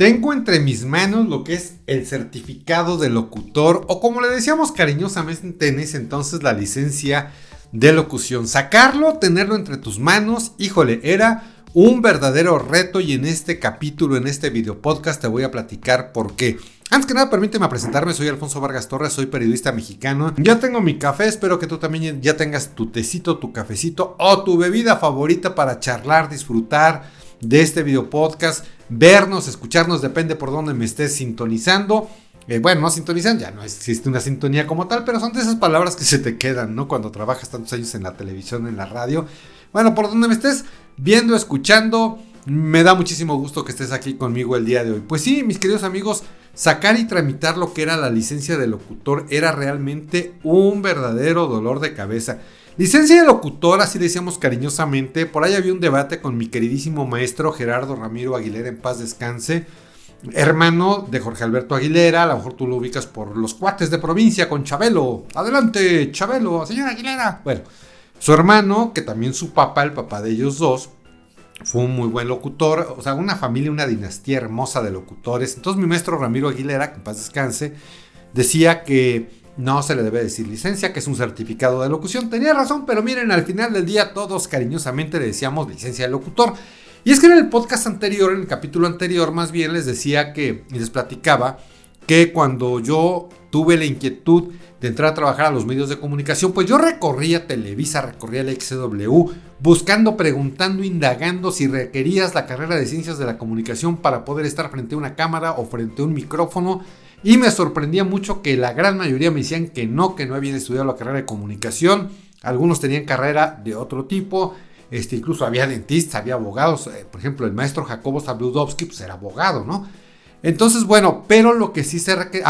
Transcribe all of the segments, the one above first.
Tengo entre mis manos lo que es el certificado de locutor, o como le decíamos cariñosamente en ese entonces, la licencia de locución. Sacarlo, tenerlo entre tus manos, híjole, era un verdadero reto, y en este capítulo, en este video podcast, te voy a platicar por qué. Antes que nada, permíteme presentarme, soy Alfonso Vargas Torres, soy periodista mexicano. Ya tengo mi café, espero que tú también ya tengas tu tecito, tu cafecito o tu bebida favorita para charlar, disfrutar de este video podcast, vernos, escucharnos, depende por dónde me estés sintonizando. Bueno, no sintonizan, ya no existe una sintonía como tal, pero son de esas palabras que se te quedan, ¿no? Cuando trabajas tantos años en la televisión, en la radio. Bueno, por donde me estés viendo, escuchando, me da muchísimo gusto que estés aquí conmigo el día de hoy. Pues sí, mis queridos amigos, sacar y tramitar lo que era la licencia de locutor era realmente un verdadero dolor de cabeza. Licencia de locutor, así le decíamos cariñosamente. Por ahí había un debate con mi queridísimo maestro Gerardo Ramiro Aguilera, en paz descanse, hermano de Jorge Alberto Aguilera. A lo mejor tú lo ubicas por Los Cuates de Provincia con Chabelo. Adelante, Chabelo, señora Aguilera. Bueno, su hermano, que también su papá, el papá de ellos dos, fue un muy buen locutor. O sea, una familia, una dinastía hermosa de locutores. Entonces mi maestro Ramiro Aguilera, que en paz descanse, decía que no se le debe decir licencia, que es un certificado de locución. Tenía razón, pero miren, al final del día todos cariñosamente le decíamos licencia de locutor. Y es que en el podcast anterior, en el capítulo anterior más bien, les decía que, y les platicaba, que cuando yo tuve la inquietud de entrar a trabajar a los medios de comunicación, pues yo recorría Televisa, recorría el XW, buscando, preguntando, indagando si requerías la carrera de ciencias de la comunicación para poder estar frente a una cámara o frente a un micrófono. Y me sorprendía mucho que la gran mayoría me decían que no habían estudiado la carrera de comunicación. Algunos tenían carrera de otro tipo, incluso había dentistas, había abogados. Por ejemplo, el maestro Jacobo Zabludovsky pues era abogado, ¿no? Entonces, bueno, pero lo que sí se requiere,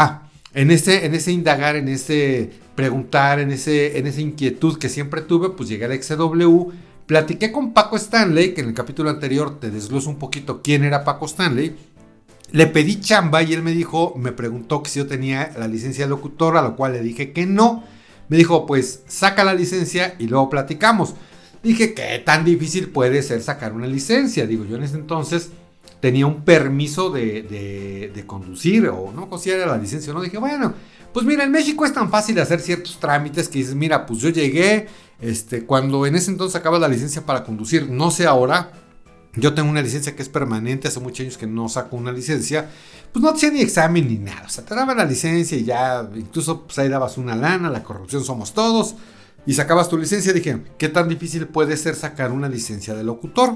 en ese indagar, en ese preguntar, en esa inquietud que siempre tuve, pues llegué al XW, platiqué con Paco Stanley, que en el capítulo anterior te desgloso un poquito quién era Paco Stanley. Le pedí chamba y él me preguntó que si yo tenía la licencia de locutor, a lo cual le dije que no. Me dijo, pues saca la licencia y luego platicamos. Dije, ¿qué tan difícil puede ser sacar una licencia? Digo, yo en ese entonces tenía un permiso de conducir, o no considera la licencia, ¿no? Dije, bueno, pues mira, en México es tan fácil hacer ciertos trámites que dices, mira, pues yo llegué, cuando en ese entonces sacaba la licencia para conducir, no sé ahora. Yo tengo una licencia que es permanente, hace muchos años que no saco una licencia, pues no hacía ni examen ni nada, o sea, te daban la licencia y ya, incluso pues ahí dabas una lana, la corrupción somos todos, y sacabas tu licencia. Dije, ¿qué tan difícil puede ser sacar una licencia de locutor?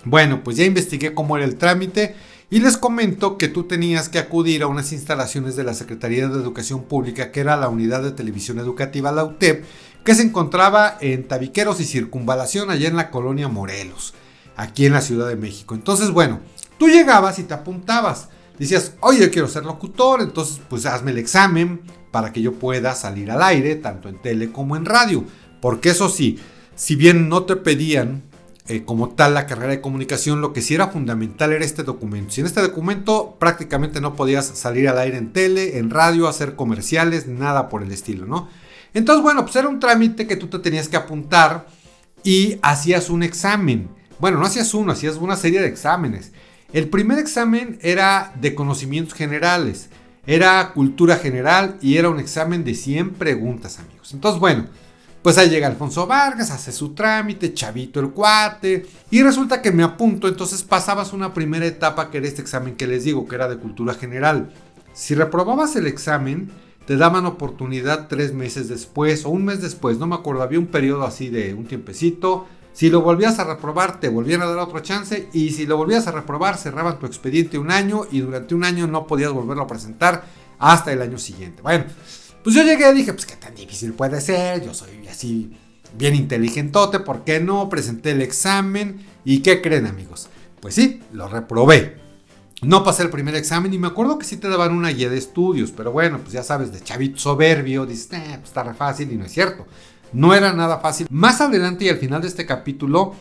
Bueno, pues ya investigué cómo era el trámite y les comento que tú tenías que acudir a unas instalaciones de la Secretaría de Educación Pública, que era la Unidad de Televisión Educativa, la UTEP, que se encontraba en Tabiqueros y Circunvalación, allá en la colonia Morelos, aquí en la Ciudad de México. Entonces, bueno, tú llegabas y te apuntabas. Decías, oye, quiero ser locutor, entonces pues hazme el examen para que yo pueda salir al aire, tanto en tele como en radio. Porque eso sí, si bien no te pedían como tal la carrera de comunicación, lo que sí era fundamental era este documento. Sin este documento prácticamente no podías salir al aire en tele, en radio, hacer comerciales, nada por el estilo, ¿no? Entonces, bueno, pues era un trámite que tú te tenías que apuntar y hacías un examen. Bueno, no hacías uno, hacías una serie de exámenes. El primer examen era de conocimientos generales, era cultura general y era un examen de 100 preguntas, amigos. Entonces, bueno, pues ahí llega Alfonso Vargas, hace su trámite, chavito el cuate, y resulta que me apunto. Entonces pasabas una primera etapa, que era este examen que les digo, que era de cultura general. Si reprobabas el examen, te daban oportunidad 3 meses después o un mes después, no me acuerdo, había un periodo así de un tiempecito. Si lo volvías a reprobar, te volvían a dar otro chance, y si lo volvías a reprobar, cerraban tu expediente 1 año, y durante 1 año no podías volverlo a presentar hasta el año siguiente. Bueno, pues yo llegué y dije, pues qué tan difícil puede ser, yo soy así bien inteligentote, ¿por qué no? Presenté el examen, ¿y qué creen, amigos? Pues sí, lo reprobé. No pasé el primer examen, y me acuerdo que sí te daban una guía de estudios, pero bueno, pues ya sabes, de chavito soberbio, dices, pues está re fácil, y no es cierto. No era nada fácil. Más adelante y al final de este capítulo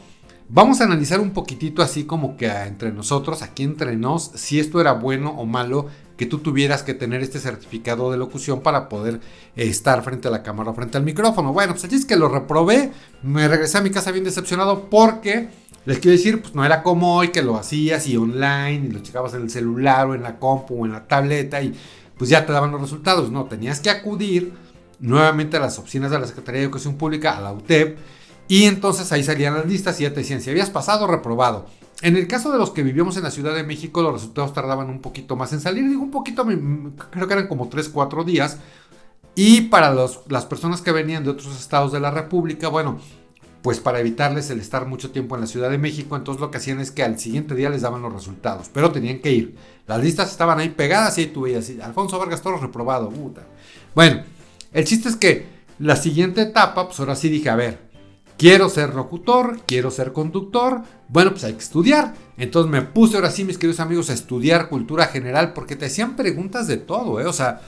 vamos a analizar un poquitito así como que entre nosotros, aquí entre nos, si esto era bueno o malo que tú tuvieras que tener este certificado de locución para poder estar frente a la cámara o frente al micrófono. Bueno, pues así es que lo reprobé, me regresé a mi casa bien decepcionado porque Les quiero decir, pues no era como hoy que lo hacías y online y lo checabas en el celular o en la compu o en la tableta y pues ya te daban los resultados. No, tenías que acudir nuevamente a las oficinas de la Secretaría de Educación Pública, a la UTEP, y entonces ahí salían las listas y ya te decían si habías pasado o reprobado. En el caso de los que vivíamos en la Ciudad de México, los resultados tardaban un poquito más en salir. Digo un poquito, creo que eran como 3-4 días. Y para las personas que venían de otros estados de la República, bueno, pues para evitarles el estar mucho tiempo en la Ciudad de México, entonces lo que hacían es que al siguiente día les daban los resultados, pero tenían que ir. Las listas estaban ahí pegadas y ahí tú veías, Alfonso Vargas Torres reprobado. Puta. Bueno, el chiste es que la siguiente etapa, pues ahora sí dije, a ver, quiero ser locutor, quiero ser conductor, bueno, pues hay que estudiar. Entonces me puse ahora sí, mis queridos amigos, a estudiar cultura general, porque te hacían preguntas de todo, o sea,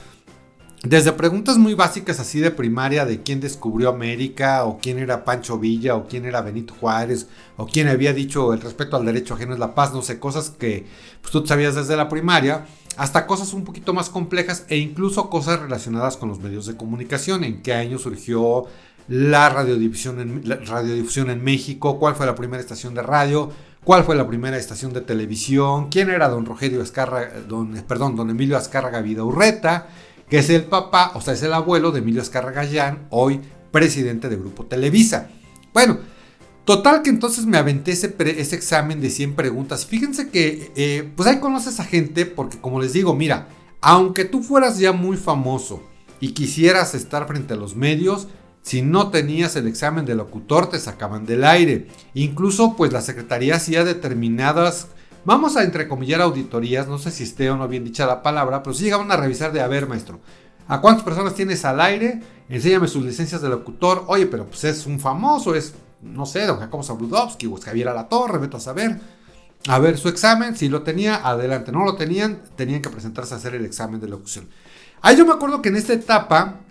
desde preguntas muy básicas así de primaria de quién descubrió América, o quién era Pancho Villa, o quién era Benito Juárez, o quién había dicho el respeto al derecho ajeno es la paz, no sé, cosas que pues, tú sabías desde la primaria, hasta cosas un poquito más complejas e incluso cosas relacionadas con los medios de comunicación, en qué año surgió la radiodifusión en México, cuál fue la primera estación de radio, cuál fue la primera estación de televisión, quién era don Emilio Azcárraga Vidaurreta, que es el papá, o sea, es el abuelo de Emilio Azcárraga Gallán, hoy presidente de Grupo Televisa. Bueno, total que entonces me aventé ese examen de 100 preguntas. Fíjense que, pues ahí conoces a gente, porque como les digo, mira, aunque tú fueras ya muy famoso y quisieras estar frente a los medios, si no tenías el examen de locutor, te sacaban del aire. Incluso, pues la secretaría hacía determinadas, vamos a entrecomillar auditorías, no sé si esté o no bien dicha la palabra, pero sí llegaban a revisar de, a ver, maestro, ¿a cuántas personas tienes al aire? Enséñame sus licencias de locutor. Oye, pero pues es un famoso, es, no sé, don Jacobo Zabludovsky o es Javier Alatorre, vete a saber. A ver, su examen, si lo tenía, adelante. No lo tenían, tenían que presentarse a hacer el examen de locución. Ahí yo me acuerdo que en esta etapa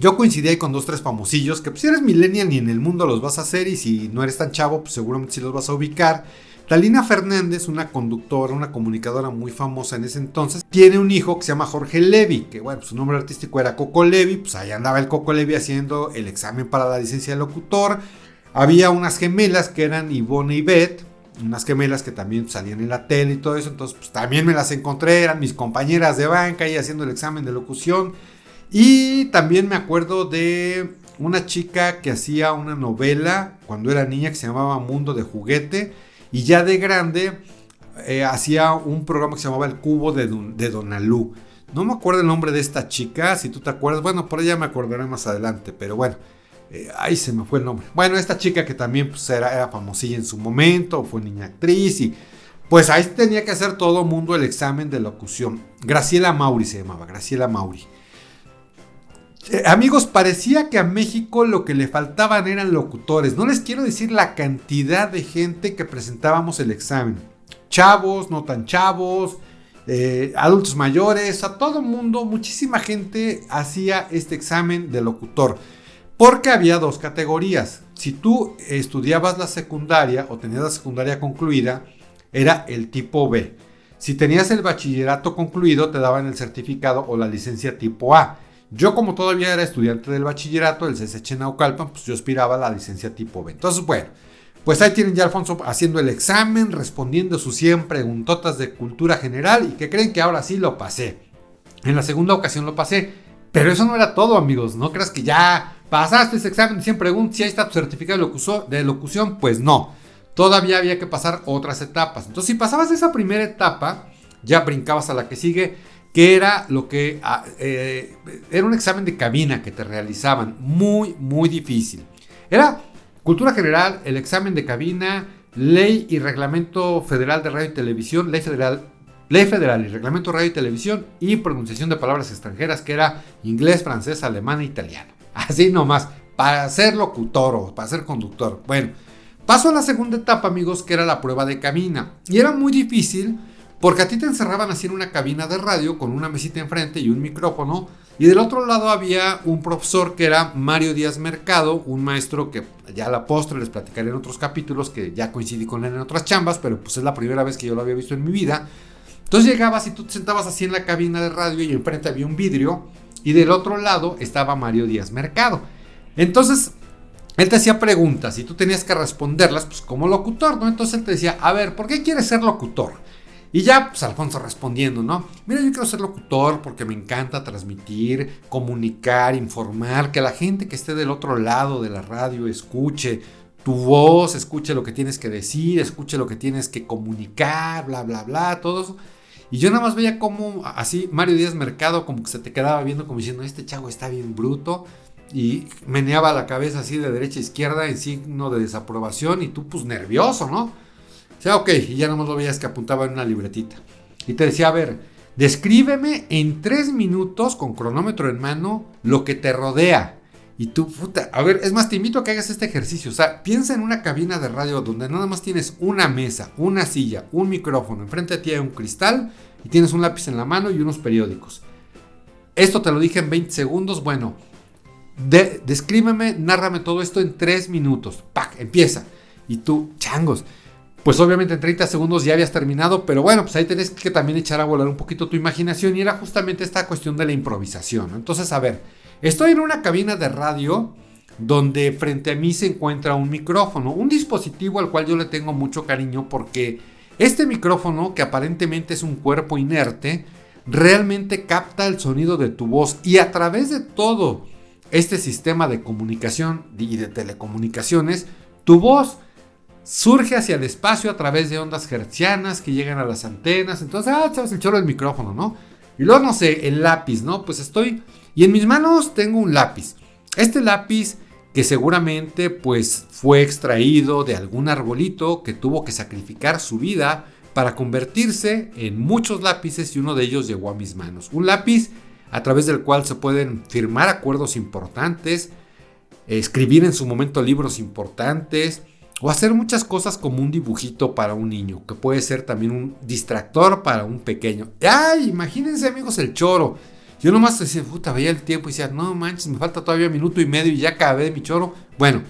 yo coincidí ahí con 2-3 famosillos que pues si eres millennial ni en el mundo los vas a hacer, y si no eres tan chavo pues seguramente sí los vas a ubicar. Talina Fernández, una conductora, una comunicadora muy famosa en ese entonces, tiene un hijo que se llama Jorge Levy, que bueno, pues su nombre artístico era Coco Levy, pues ahí andaba el Coco Levy haciendo el examen para la licencia de locutor. Había unas gemelas que eran Ivonne y Beth, unas gemelas que también salían en la tele y todo eso, entonces pues también me las encontré, eran mis compañeras de banca ahí haciendo el examen de locución. Y también me acuerdo de una chica que hacía una novela cuando era niña que se llamaba Mundo de Juguete, y ya de grande hacía un programa que se llamaba El Cubo de Donalú. No me acuerdo el nombre de esta chica, si tú te acuerdas, bueno, por ella me acordaré más adelante, pero bueno, ahí se me fue el nombre. Bueno, esta chica que también pues, era famosilla en su momento, fue niña actriz, y pues ahí tenía que hacer todo mundo el examen de locución. Graciela Mauri se llamaba, Graciela Mauri. Amigos, parecía que a México lo que le faltaban eran locutores. No les quiero decir la cantidad de gente que presentábamos el examen. Chavos, no tan chavos, adultos mayores, a todo mundo, muchísima gente hacía este examen de locutor. Porque había 2 categorías. Si tú estudiabas la secundaria o tenías la secundaria concluida, era el tipo B. Si tenías el bachillerato concluido, te daban el certificado o la licencia tipo A. Yo, como todavía era estudiante del bachillerato del CCH Naucalpan, pues yo aspiraba a la licencia tipo B. Entonces, bueno, pues ahí tienen ya a Alfonso haciendo el examen, respondiendo sus 100 preguntotas de cultura general, y que creen que ahora sí lo pasé. En la segunda ocasión lo pasé, pero eso no era todo, amigos. No creas que ya pasaste ese examen de 100 preguntas y ahí está tu certificado de locución. Pues no, todavía había que pasar otras etapas. Entonces, si pasabas esa primera etapa, ya brincabas a la que sigue, que era lo que era un examen de cabina que te realizaban, muy, muy difícil. Era cultura general, el examen de cabina, ley y reglamento federal de radio y televisión, ley federal y reglamento de radio y televisión, y pronunciación de palabras extranjeras, que era inglés, francés, alemán e italiano. Así nomás, para ser locutor o para ser conductor. Bueno, paso a la segunda etapa, amigos, que era la prueba de cabina. Y era muy difícil, porque a ti te encerraban así en una cabina de radio con una mesita enfrente y un micrófono, y del otro lado había un profesor que era Mario Díaz Mercado, un maestro que ya a la postre les platicaré en otros capítulos, que ya coincidí con él en otras chambas, pero pues es la primera vez que yo lo había visto en mi vida. Entonces llegabas y tú te sentabas así en la cabina de radio y enfrente había un vidrio, y del otro lado estaba Mario Díaz Mercado. Entonces él te hacía preguntas y tú tenías que responderlas pues como locutor, ¿no? Entonces él te decía, a ver, ¿por qué quieres ser locutor? Y ya, pues Alfonso respondiendo, ¿no? Mira, yo quiero ser locutor porque me encanta transmitir, comunicar, informar, que la gente que esté del otro lado de la radio escuche tu voz, escuche lo que tienes que decir, escuche lo que tienes que comunicar, bla, bla, bla, todo eso. Y yo nada más veía como así Mario Díaz Mercado como que se te quedaba viendo como diciendo, este chavo está bien bruto. Y meneaba la cabeza así de derecha a izquierda en signo de desaprobación y tú pues nervioso, ¿no? O sea, ok, y ya nomás lo veías que apuntaba en una libretita. Y te decía, a ver, descríbeme en 3 minutos con cronómetro en mano lo que te rodea. Y tú, puta, a ver, es más, te invito a que hagas este ejercicio. O sea, piensa en una cabina de radio donde nada más tienes una mesa, una silla, un micrófono. Enfrente de ti hay un cristal y tienes un lápiz en la mano y unos periódicos. Esto te lo dije en 20 segundos. Bueno, descríbeme, nárrame todo esto en 3 minutos. ¡Pac! Empieza. Y tú, changos. Pues obviamente en 30 segundos ya habías terminado, pero bueno, pues ahí tenés que también echar a volar un poquito tu imaginación y era justamente esta cuestión de la improvisación, ¿no? Entonces, a ver, estoy en una cabina de radio donde frente a mí se encuentra un micrófono, un dispositivo al cual yo le tengo mucho cariño porque este micrófono, que aparentemente es un cuerpo inerte, realmente capta el sonido de tu voz y a través de todo este sistema de comunicación y de telecomunicaciones, tu voz surge hacia el espacio a través de ondas hertzianas que llegan a las antenas. Entonces, sabes, el chorro del micrófono, ¿no? Y luego, no sé, el lápiz, ¿no? Pues estoy... Y en mis manos tengo un lápiz. Este lápiz que seguramente pues fue extraído de algún arbolito que tuvo que sacrificar su vida para convertirse en muchos lápices y uno de ellos llegó a mis manos. Un lápiz a través del cual se pueden firmar acuerdos importantes, escribir en su momento libros importantes, o hacer muchas cosas como un dibujito para un niño, que puede ser también un distractor para un pequeño. ¡Ay! Imagínense, amigos, el choro. Yo nomás decía, puta, veía el tiempo y decía, no manches, me falta todavía 1 minuto y medio y ya acabé mi choro. Bueno,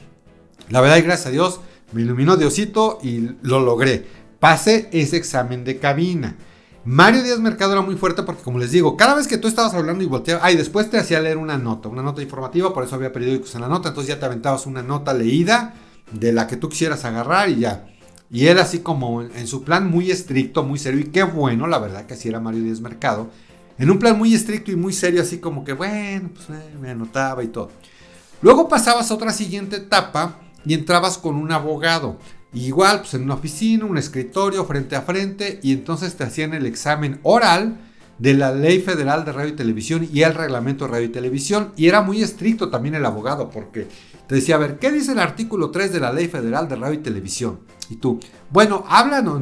la verdad y gracias a Dios, me iluminó Diosito y lo logré. Pasé ese examen de cabina. Mario Díaz Mercado era muy fuerte porque, como les digo, cada vez que tú estabas hablando y volteabas, después te hacía leer una nota informativa, por eso había periódicos en la nota, entonces ya te aventabas una nota leída de la que tú quisieras agarrar y ya. Y él así como en su plan muy estricto, muy serio, y qué bueno, la verdad que así era Mario Díaz Mercado, en un plan muy estricto y muy serio, así como que bueno, pues me anotaba y todo. Luego pasabas a otra siguiente etapa y entrabas con un abogado. Igual, pues en una oficina, un escritorio, frente a frente, y entonces te hacían el examen oral de la Ley Federal de Radio y Televisión y el Reglamento de Radio y Televisión. Y era muy estricto también el abogado, porque te decía, a ver, ¿qué dice el artículo 3 de la Ley Federal de Radio y Televisión? Y tú, bueno, habla, no.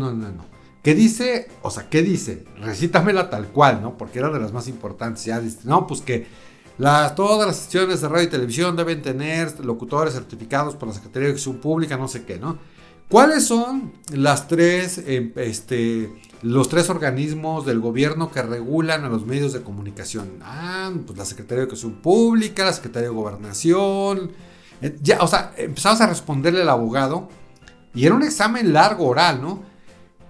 ¿Qué dice? O sea, ¿qué dice? Recítamela tal cual, ¿no? Porque era de las más importantes. Ya dice, no, pues que todas las sesiones de radio y televisión deben tener locutores certificados por la Secretaría de Educación Pública, no sé qué, ¿no? ¿Cuáles son los 3 organismos del gobierno que regulan a los medios de comunicación? Pues la Secretaría de Educación Pública, la Secretaría de Gobernación. Ya, o sea, empezabas a responderle al abogado y era un examen largo oral, ¿no?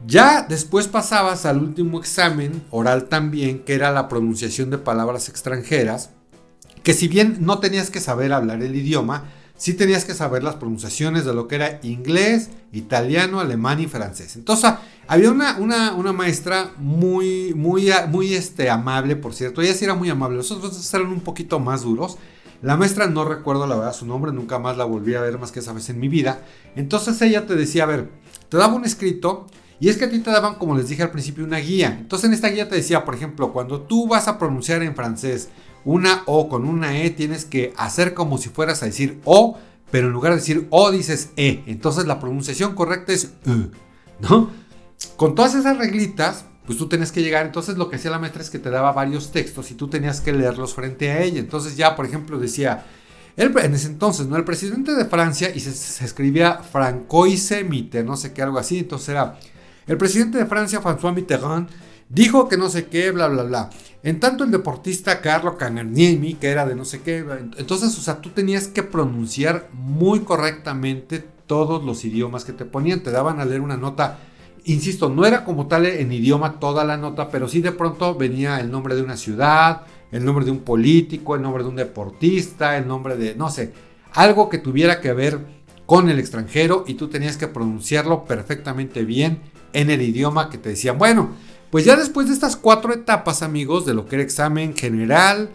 Ya después pasabas al último examen oral también, que era la pronunciación de palabras extranjeras, que si bien no tenías que saber hablar el idioma, sí tenías que saber las pronunciaciones de lo que era inglés, italiano, alemán y francés. Entonces, había una maestra muy amable, por cierto. Ella sí era muy amable. Los otros eran un poquito más duros. La maestra no recuerdo la verdad su nombre, nunca más la volví a ver más que esa vez en mi vida. Entonces ella te decía, a ver, te daba un escrito y es que a ti te daban, como les dije al principio, una guía. Entonces en esta guía te decía, por ejemplo, cuando tú vas a pronunciar en francés una O con una E, tienes que hacer como si fueras a decir O, pero en lugar de decir O dices E. Entonces la pronunciación correcta es E, ¿no? Con todas esas reglitas, pues tú tenías que llegar. Entonces lo que hacía la maestra es que te daba varios textos y tú tenías que leerlos frente a ella. Entonces ya, por ejemplo, decía, en ese entonces, ¿no? El presidente de Francia, y se escribía Francois Mitterrand, no sé qué, algo así. Entonces era, el presidente de Francia, François Mitterrand, dijo que no sé qué, bla, bla, bla. En tanto el deportista Carlo Canarniemi, que era de no sé qué. Entonces, o sea, tú tenías que pronunciar muy correctamente todos los idiomas que te ponían. Te daban a leer una nota. Insisto, no era como tal en idioma toda la nota, pero sí de pronto venía el nombre de una ciudad, el nombre de un político, el nombre de un deportista, el nombre de, no sé, algo que tuviera que ver con el extranjero y tú tenías que pronunciarlo perfectamente bien en el idioma que te decían. Bueno, pues ya después de estas 4 etapas, amigos, de lo que era examen general,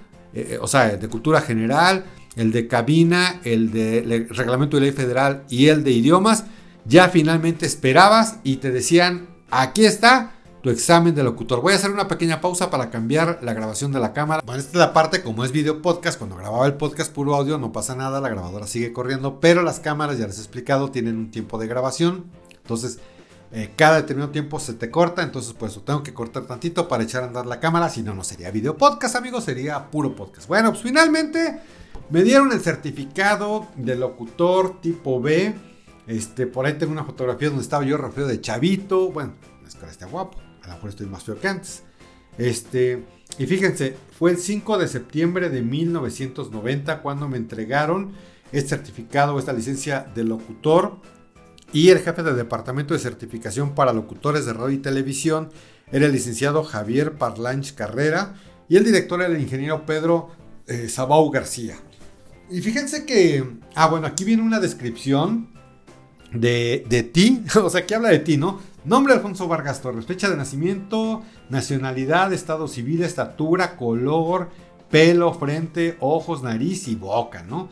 o sea, de cultura general, el de cabina, el de reglamento de ley federal y el de idiomas, ya finalmente esperabas y te decían, aquí está tu examen de locutor. Voy a hacer una pequeña pausa para cambiar la grabación de la cámara. Bueno, esta es la parte, como es video podcast, cuando grababa el podcast puro audio no pasa nada, la grabadora sigue corriendo, pero las cámaras, ya les he explicado, tienen un tiempo de grabación. Entonces, cada determinado tiempo se te corta, entonces por eso tengo que cortar tantito para echar a andar la cámara, si no, no sería video podcast, amigos, sería puro podcast. Bueno, pues finalmente me dieron el certificado de locutor tipo B. Por ahí tengo una fotografía donde estaba yo re feo de chavito. Bueno, no es que ahora esté guapo, a lo mejor estoy más feo que antes. Y fíjense, fue el 5 de septiembre de 1990 cuando me entregaron este certificado, esta licencia de locutor. Y el jefe del departamento de certificación para locutores de radio y televisión era el licenciado Javier Parlanch Carrera. Y el director era el ingeniero Pedro Sabau García. Y fíjense que, bueno, aquí viene una descripción de ti, o sea, que habla de ti, ¿no? Nombre: Alfonso Vargas Torres, fecha de nacimiento, nacionalidad, estado civil, estatura, color, pelo, frente, ojos, nariz y boca, ¿no?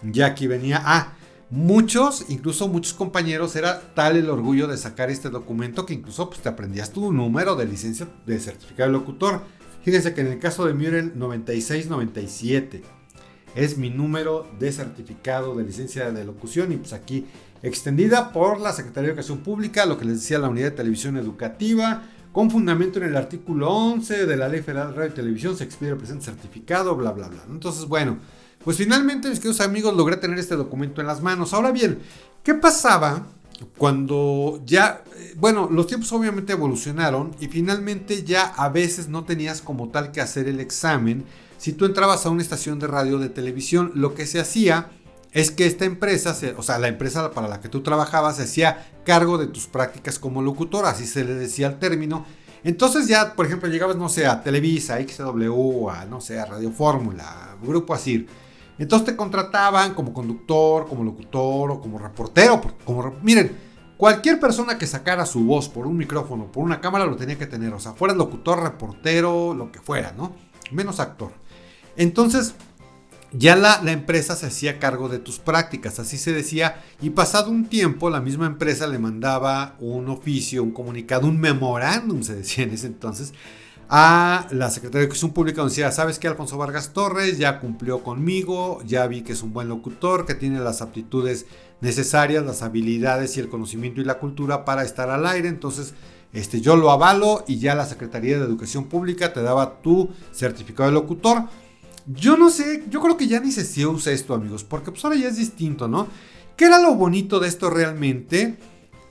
Ya aquí venía, incluso muchos compañeros, era tal el orgullo de sacar este documento que incluso pues, te aprendías tu número de licencia de certificado de locutor. Fíjense que en el caso de mí era el 9697. Es mi número de certificado de licencia de locución y pues aquí extendida por la Secretaría de Educación Pública, lo que les decía, la Unidad de Televisión Educativa, con fundamento en el artículo 11 de la Ley Federal de Radio y Televisión, se expide el presente certificado, bla, bla, bla. Entonces, bueno, pues finalmente, mis queridos amigos, logré tener este documento en las manos. Ahora bien, ¿qué pasaba cuando ya, los tiempos obviamente evolucionaron y finalmente ya a veces no tenías como tal que hacer el examen? Si tú entrabas a una estación de radio o de televisión, lo que se hacía es que esta empresa, la empresa para la que tú trabajabas, se hacía cargo de tus prácticas como locutor, así se le decía el término. Entonces ya, por ejemplo, llegabas, no sé, a Televisa, XW, a Radio Fórmula, Grupo Asir. Entonces te contrataban como conductor, como locutor o como reportero. Miren, cualquier persona que sacara su voz por un micrófono, por una cámara, lo tenía que tener. O sea, fuera locutor, reportero, lo que fuera, ¿no? Menos actor. Entonces, ya la empresa se hacía cargo de tus prácticas, así se decía. Y pasado un tiempo, la misma empresa le mandaba un oficio, un comunicado, un memorándum, se decía en ese entonces, a la Secretaría de Educación Pública, donde decía: ¿sabes qué? Alfonso Vargas Torres ya cumplió conmigo, ya vi que es un buen locutor, que tiene las aptitudes necesarias, las habilidades y el conocimiento y la cultura para estar al aire. Entonces, yo lo avalo, y ya la Secretaría de Educación Pública te daba tu certificado de locutor. Yo no sé, yo creo que ya ni se usa esto, amigos, porque pues ahora ya es distinto, ¿no? ¿Qué era lo bonito de esto realmente?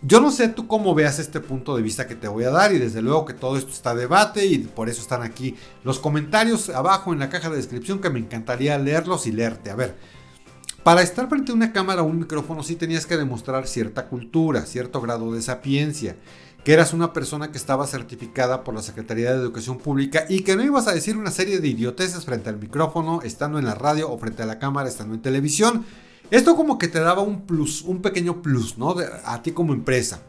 Yo no sé tú cómo veas este punto de vista que te voy a dar, y desde luego que todo esto está a debate, y por eso están aquí los comentarios abajo en la caja de descripción, que me encantaría leerlos y leerte. A ver, para estar frente a una cámara o un micrófono sí tenías que demostrar cierta cultura, cierto grado de sapiencia, que eras una persona que estaba certificada por la Secretaría de Educación Pública y que no ibas a decir una serie de idioteces frente al micrófono, estando en la radio, o frente a la cámara, estando en televisión. Esto como que te daba un plus, un pequeño plus, ¿no? A ti como empresa.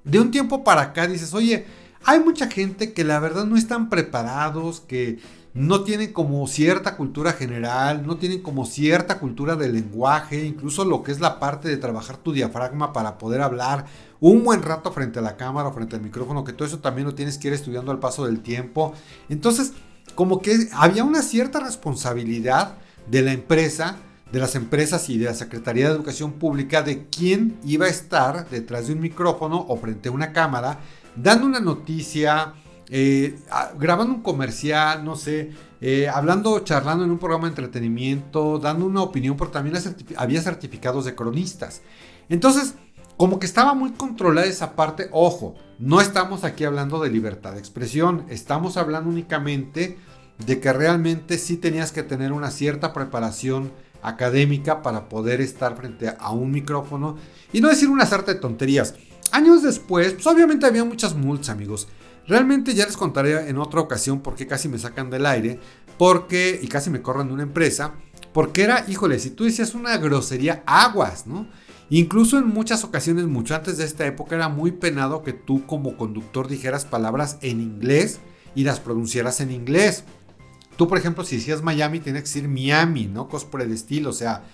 De un tiempo para acá dices: oye, hay mucha gente que la verdad no están preparados, que no tienen como cierta cultura general, no tienen como cierta cultura del lenguaje, incluso lo que es la parte de trabajar tu diafragma para poder hablar un buen rato frente a la cámara o frente al micrófono, que todo eso también lo tienes que ir estudiando al paso del tiempo. Entonces, como que había una cierta responsabilidad de la empresa, de las empresas y de la Secretaría de Educación Pública, de quién iba a estar detrás de un micrófono o frente a una cámara, dando una noticia, grabando un comercial, no sé, charlando en un programa de entretenimiento, dando una opinión, porque también había certificados de cronistas. Entonces, como que estaba muy controlada esa parte. Ojo, no estamos aquí hablando de libertad de expresión, estamos hablando únicamente de que realmente sí tenías que tener una cierta preparación académica para poder estar frente a un micrófono y no decir una sarta de tonterías. Años después, pues obviamente había muchas multas, amigos. Realmente ya les contaré en otra ocasión por qué casi me sacan del aire, y casi me corren de una empresa, porque era, híjole, si tú decías una grosería, aguas, ¿no? Incluso en muchas ocasiones, mucho antes de esta época, era muy penado que tú como conductor dijeras palabras en inglés y las pronunciaras en inglés. Tú, por ejemplo, si decías Miami, tienes que decir Miami, ¿no? Cosas por el estilo, o sea,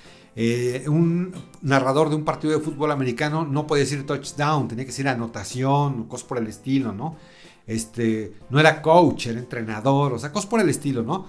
un narrador de un partido de fútbol americano no podía decir touchdown, tenía que decir anotación, cosas por el estilo, ¿no? No era coach, era entrenador, o sea, cosas por el estilo, ¿no?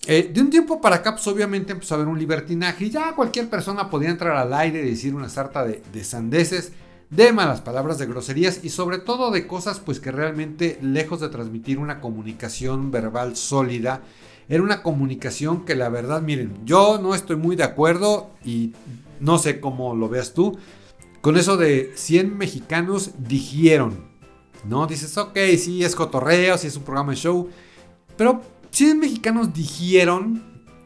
De un tiempo para acá, pues obviamente empezó a haber un libertinaje y ya cualquier persona podía entrar al aire y decir una sarta de sandeces, de malas palabras, de groserías y sobre todo de cosas pues que realmente, lejos de transmitir una comunicación verbal sólida, era una comunicación que la verdad, miren, yo no estoy muy de acuerdo y no sé cómo lo veas tú, con eso de 100 mexicanos dijeron, ¿no? Dices, ok, sí, es cotorreo, sí es un programa de show, pero 100 mexicanos dijeron,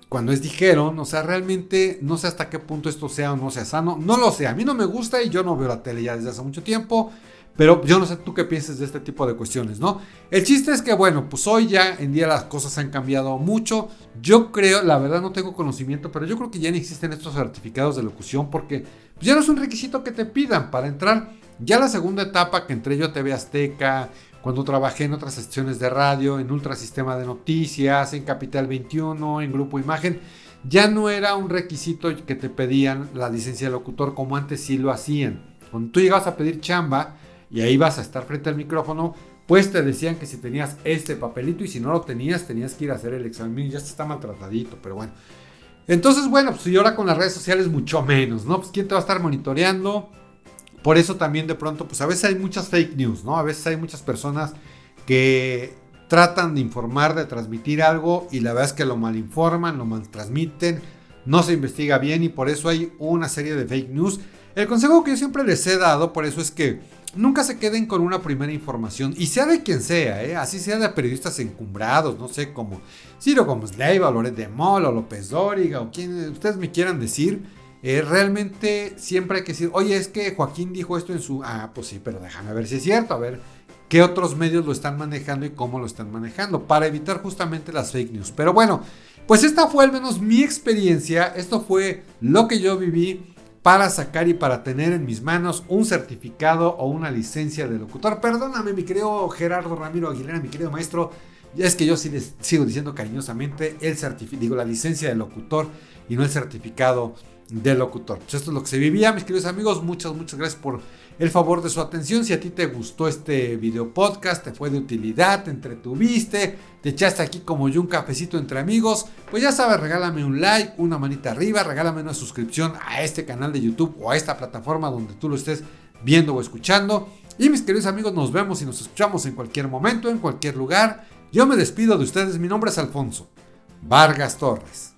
cuando es dijeron, o sea, realmente no sé hasta qué punto esto sea o no sea sano, no lo sé, a mí no me gusta y yo no veo la tele ya desde hace mucho tiempo, pero yo no sé tú qué piensas de este tipo de cuestiones, ¿no? El chiste es que, bueno, pues hoy ya en día las cosas han cambiado mucho. Yo creo, la verdad no tengo conocimiento, pero yo creo que ya no existen estos certificados de locución porque pues ya no es un requisito que te pidan para entrar. Ya la segunda etapa que entré yo a TV Azteca, cuando trabajé en otras secciones de radio, en Ultrasistema de Noticias, en Capital 21, en Grupo Imagen, ya no era un requisito que te pedían la licencia de locutor como antes sí lo hacían. Cuando tú llegabas a pedir chamba y ahí vas a estar frente al micrófono, pues te decían que si tenías este papelito y si no lo tenías, tenías que ir a hacer el examen. Ya está maltratadito, pero bueno. Entonces, bueno, pues y ahora con las redes sociales mucho menos, ¿no? Pues quién te va a estar monitoreando. Por eso también de pronto, pues a veces hay muchas fake news, ¿no? A veces hay muchas personas que tratan de informar, de transmitir algo y la verdad es que lo malinforman, lo maltransmiten, no se investiga bien y por eso hay una serie de fake news. El consejo que yo siempre les he dado, por eso es que nunca se queden con una primera información, y sea de quien sea, así sea de periodistas encumbrados, no sé, como Ciro Gómez Leiva, Loret de Mola, o López Dóriga, o quien ustedes me quieran decir, realmente siempre hay que decir, oye, es que Joaquín dijo esto en su... Ah, pues sí, pero déjame ver si es cierto, a ver qué otros medios lo están manejando y cómo lo están manejando, para evitar justamente las fake news. Pero bueno, pues esta fue al menos mi experiencia, esto fue lo que yo viví para sacar y para tener en mis manos un certificado o una licencia de locutor. Perdóname, mi querido Gerardo Ramiro Aguilera, mi querido maestro, es que yo sí les sigo diciendo cariñosamente la licencia de locutor y no el certificado de locutor. Pues esto es lo que se vivía, mis queridos amigos. Muchas gracias por el favor de su atención. Si a ti te gustó este video podcast, te fue de utilidad, te entretuviste, te echaste aquí como yo un cafecito entre amigos, pues ya sabes, regálame un like, una manita arriba, regálame una suscripción a este canal de YouTube o a esta plataforma donde tú lo estés viendo o escuchando. Y mis queridos amigos, nos vemos y nos escuchamos en cualquier momento, en cualquier lugar. Yo me despido de ustedes, mi nombre es Alfonso Vargas Torres.